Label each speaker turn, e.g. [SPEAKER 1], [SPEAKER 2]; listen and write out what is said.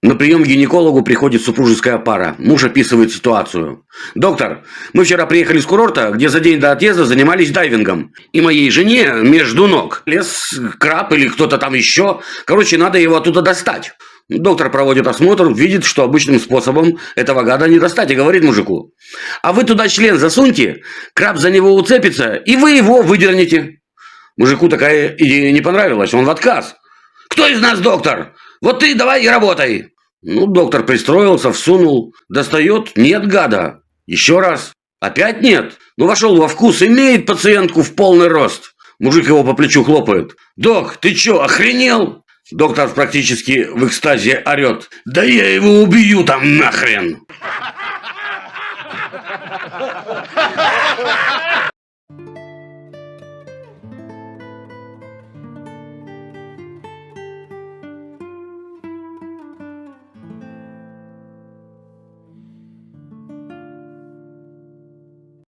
[SPEAKER 1] На прием к гинекологу приходит супружеская пара. Муж описывает ситуацию. «Доктор, мы вчера приехали с курорта, где за день до отъезда занимались дайвингом. И моей жене между ног лез краб или кто-то там еще. Короче, надо его оттуда достать». Доктор проводит осмотр, видит, что обычным способом этого гада не достать, и говорит мужику: «А вы туда член засуньте, краб за него уцепится, и вы его выдернете». Мужику такая идея не понравилась, он в отказ. «Кто из нас доктор? Вот ты давай и работай». Доктор пристроился, всунул, достает, нет гада. Еще раз, опять нет. Вошел во вкус, имеет пациентку в полный рост. Мужик его по плечу хлопает. «Док, ты че, охренел?» Доктор практически в экстазе орет: «Да я его убью там нахрен!»